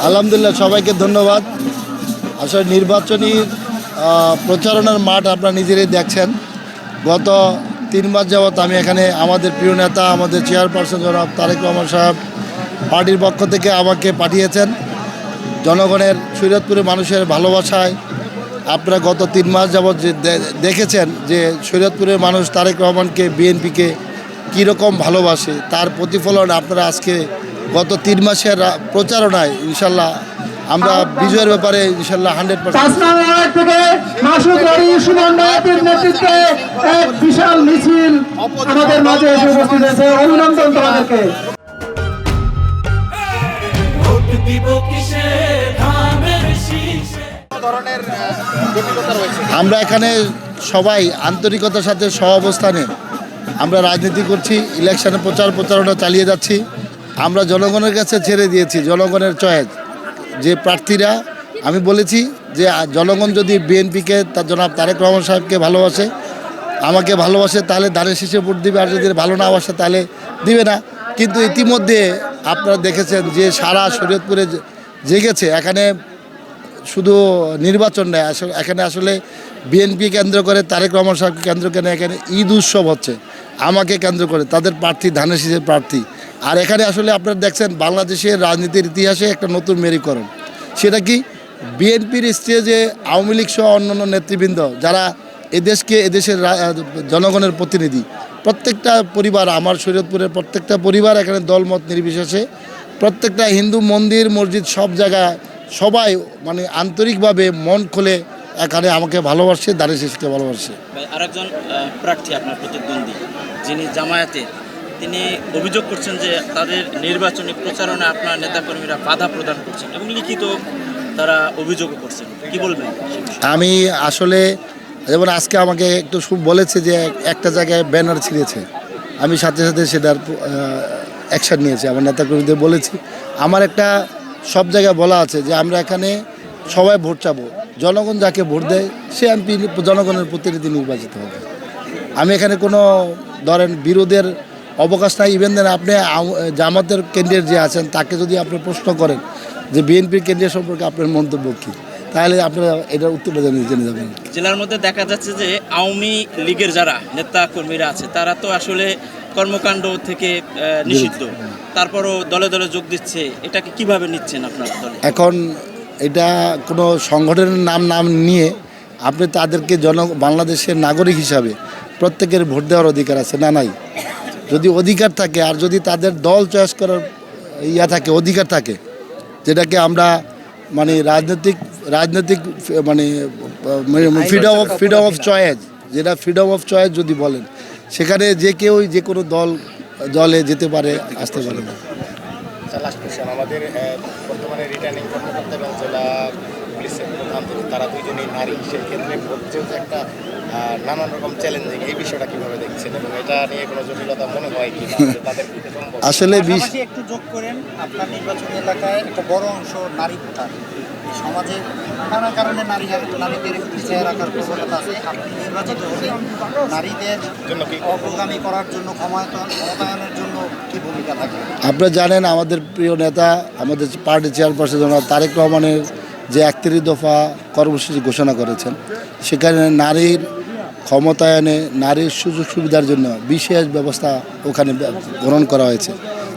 আলহামদুলিল্লাহ সবাইকে ধন্যবাদ। আসলে নির্বাচনী প্রচারণার মাঠ আপনারা নিজেরাই দেখছেন। গত 3 মাস যাবৎ আমি এখানে আমাদের প্রিয় নেতা, আমাদের চেয়ারপারসন জনাব তারেক রহমান সাহেব পার্টির পক্ষ থেকে আমাকে পাঠিয়েছেন। জনগণের, শরীয়তপুরের মানুষের ভালোবাসায় আপনারা গত 3 মাস যাবৎ যে দেখেছেন যে শরীয়তপুরের মানুষ তারেক রহমানকে, বিএনপিকে কীরকম ভালোবাসে, তার প্রতিফলন আপনারা আজকে গত 3 মাসের প্রচারণায় ইনশাল্লাহ আমরা বিজয়ের ব্যাপারে ইনশাল্লাহ 100% থেকে মাসুদ আলী সুমন নায়াতের নেতৃত্বে এক বিশাল মিছিল আমাদের মাঝে এসে উপস্থিত হয়েছে। অভিনন্দন তোমাদেরকে। আমরা এখানে সবাই আন্তরিকতার সাথে সহাবস্থানে আমরা রাজনীতি করছি, ইলেকশনে প্রচারণা চালিয়ে যাচ্ছি। আমরা জনগণের কাছে ছেড়ে দিয়েছি জনগণের চয়েস। যে প্রার্থীরা, আমি বলেছি যে জনগণ যদি বিএনপিকে, তার জনাব তারেক রহমান সাহেবকে ভালোবাসে, আমাকে ভালোবাসে, তাহলে ধানের শীষে ভোট দিবে, আর যদি ভালো না বাসে তাহলে দিবে না। কিন্তু ইতিমধ্যে আপনারা দেখেছেন যে সারা শরীয়তপুরে জেগেছে। এখানে শুধু নির্বাচন নয়, এখানে আসলে বিএনপি কেন্দ্র করে, তারেক রহমান সাহেবকে কেন্দ্র করে এখানে ঈদ উৎসব হচ্ছে, আমাকে কেন্দ্র করে, তাদের প্রার্থী ধানের শীষের প্রার্থী। আর এখানে আসলে আপনারা দেখছেন বাংলাদেশের রাজনীতির ইতিহাসে একটা নতুন মেরুকরণ। সেটা কি, বিএনপির স্টেজে আওয়ামী লীগ সহ অন্যান্য নেতৃবৃন্দ যারা এদেশের জনগণের প্রতিনিধি, প্রত্যেকটা পরিবার, আমার শরীয়তপুরের প্রত্যেকটা পরিবার এখানে দলমত নির্বিশেষে, প্রত্যেকটা হিন্দু মন্দির মসজিদ সব জায়গায় সবাই মানে আন্তরিকভাবে মন খুলে এখানে আমাকে ভালোবাসে, ধানের শীষকে ভালোবাসে। আরেকজন প্রার্থী আপনার প্রতিদ্বন্দ্বী যিনি জামায়াতে, তিনি অভিযোগ করছেন যে তাদের নির্বাচনী প্রচারণা আপনার নেতাকর্মীরা বাধা প্রদান করছেন এবং লিখিত তারা অভিযোগও করছেন, কি বলবেন? আমি আসলে যেমন আজকে আমাকে একটু বলেছে যে একটা জায়গায় ব্যানার ছিঁড়েছে, আমি সাথে সাথে সেটার অ্যাকশান নিয়েছি, আমার নেতাকর্মীদের বলেছি। আমার একটা সব জায়গায় বলা আছে যে আমরা এখানে সবাই ভোট চাবো, জনগণ যাকে ভোট দেয় সে এমপি জনগণের প্রতিনিধি নির্বাচিত হবে। আমি এখানে কোনো ধরেন বিরোধের অবকাশ নাই। ইভেন দেন আপনি জামাতের কেন্দ্রের যে আছেন তাকে যদি আপনি প্রশ্ন করেন যে বিএনপির কেন্দ্রের সম্পর্কে আপনার মন্তব্য কী, তাহলে আপনারা এটার উত্তরটা জেনে যাবেন। জেলার মধ্যে দেখা যাচ্ছে যে আওয়ামী লীগের যারা নেতা কর্মীরা আছে তারা তো আসলে কর্মকাণ্ড থেকে নিষিদ্ধ, তারপরও দলে দলে যোগ দিচ্ছে, এটাকে কিভাবে নিচ্ছেন আপনার দলে? এখন এটা কোনো সংগঠনের নাম নিয়ে আপনি তাদেরকে বাংলাদেশের নাগরিক হিসাবে প্রত্যেকের ভোট দেওয়ার অধিকার আছে না? নাই? যদি অধিকার থাকে আর যদি তাদের দল চয়েস করার থাকে, অধিকার থাকে, যেটাকে আমরা মানে রাজনৈতিক মানে ফ্রিডম অফ চয়েস, যেটা ফ্রিডম অফ চয়েস যদি বলেন, সেখানে যে কেউ যে কোনো দলে যেতে পারে, আসতে পারে না। লাস্ট কোশ্চেন, আমাদের বর্তমানে রিটার্নিং কর্মকর্তা এবং জেলা পুলিশের প্রধান তারা দুইজনেই নারী, সেই ক্ষেত্রে হচ্ছে একটা নানান রকম চ্যালেঞ্জিং, এই বিষয়টা কিভাবে দেখছেন এবং এটা নিয়ে কোনো জটিলতা মনে হয় কি তাদের? আসলে একটু যোগ করেন, আপনার নির্বাচনী এলাকায় একটা বড় অংশ নারী ভোটার, সমাজের নানা কারণে নারীদের পিছিয়ে রাখার প্রবণতা আছে। আপনি নির্বাচিত হলে নারীদের জন্য অগ্রগামী করার জন্য, ক্ষমতায়নের জন্য কি ভূমিকা থাকে? আপনারা জানেন আমাদের প্রিয় নেতা, আমাদের পার্টি চেয়ারপারসন জনাব তারেক রহমানের যে 31 দফা কর্মসূচি ঘোষণা করেছেন, সেখানে নারীর ক্ষমতায়নে, নারীর সুযোগ সুবিধার জন্য বিশেষ ব্যবস্থা ওখানে গ্রহণ করা হয়েছে।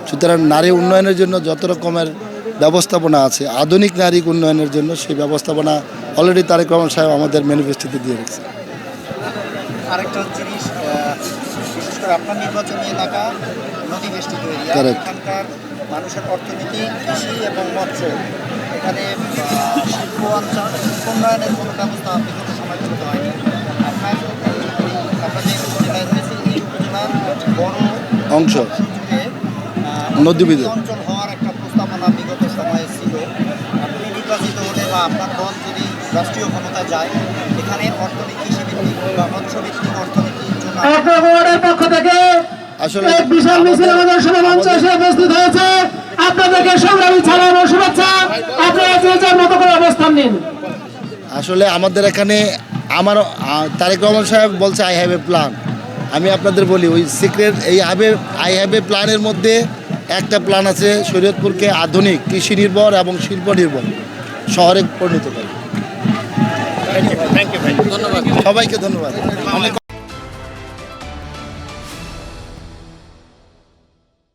সুতরাং নারী উন্নয়নের জন্য যত রকমের ব্যবস্থাপনা আছে, আধুনিক নারী উন্নয়নের জন্য সেই ব্যবস্থাপনা অলরেডি তারেক রহমান সাহেব আমাদের ম্যানিফেস্টোতে দিয়ে রেখেছে। আরেকটা জিনিস, বিশেষ করে আপনার নির্বাচনী এলাকা নদী বেষ্টিত এরিয়া, এখানকার মানুষের অর্থনীতি কৃষি এবং মৎস্য, এখানে শিল্প উন্নয়নের কোনো ব্যবস্থা বিগত সময় চলতে হয়নি। আপনার যে উপজেলায় রয়েছে, এই উপজেলার বড় অংশ নদী অঞ্চল হওয়ার একটা প্রস্তাবনা বিগত সময়ে ছিল। আপনি নির্বাচিত হলে বা আপনার দল যদি রাষ্ট্রীয় ক্ষমতা যায়, এখানে অর্থনীতি, কৃষিভিত্তিক বা মৎস্যভিত্তিক অর্থনীতির জন্য পক্ষ থেকে আসলে বিশাল মিছিল আমাদের সমামঞ্চে এসে উপস্থিত হয়েছে। আপনাদেরকে সংগ্রামী ছাড়ানো শুভেচ্ছা। আপনারা যে যার মতো করে অবস্থান নিন। আসলে আমাদের এখানে তারেক রহমান সাহেব বলছে আই হ্যাভ এ প্ল্যান। আমি আপনাদের বলি ওই সিক্রেট, আই হ্যাভ এ প্ল্যানের মধ্যে একটা প্ল্যান আছে শরীয়তপুরকে আধুনিক কৃষি নির্ভর এবং শিল্প নির্ভর শহরে পরিণত করা। থ্যাংক ইউ ভাই। ধন্যবাদ। সবাইকে ধন্যবাদ। অনেক